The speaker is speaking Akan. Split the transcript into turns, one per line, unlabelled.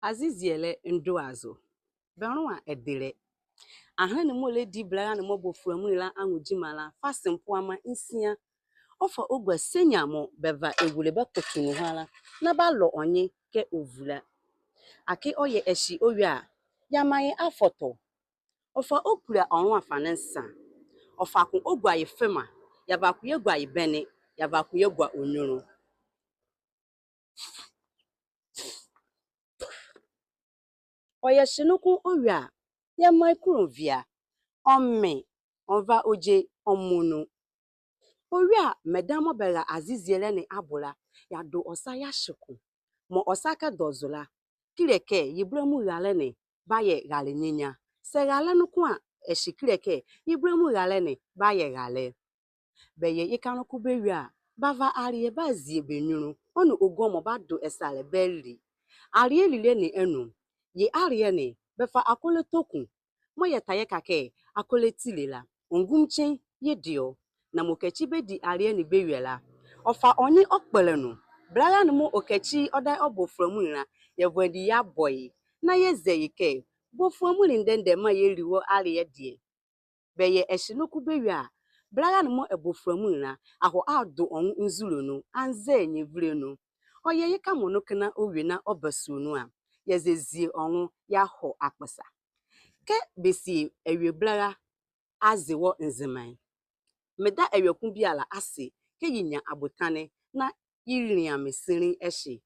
Aziziele ndoazo. Benwa edire. Ahane mole di blaga na mobo framula anujimala fasimpo ama nsia. Ofa ogwa senya mo beva egule ba kotunu hala na ba lo onye ke ovula. Ake oye eshi owi a yamaye afoto. Ofa okura onwa afanensa. Ofa kun ogwa ye fema yabakuye gwa ibene yabakuye gwa onyoro. Oye shinukun owi a yamai kurunvia ome onva oje omunu. Owi a medamo bela aziziele ni abula ya do osa ya shiku. Mo osaka dozula kireke yibremu gale ni baye gale nyenya. Se gale nukwa eshikireke yibremu gale ni baye gale. Beye yikanuku bewi a bava ariye bazie benyuru onu ogomo bado esale beli. Ariye lile ni enu ye ariye ni befa akole toku moye taye kake akole tilela ongumchen yedio na mokechi be di ariye ni bewela ofa onye okpelenu blaga nu mo okechi oda oboframuna ye vwedi ya boy na yeze yike boframuni ndende ma yeriwo ariye die beye eshinuku bewi a blaga nu mo eboframuna aho ado on nzulunu anze nyevrenu oye yika monokena owi na obasunu a yezezie onwu ya ho akpasa ke besi ewe blaga aziwo nziman meda ewekun bi ala ase ke yinya abotane na yirian mesiri eshi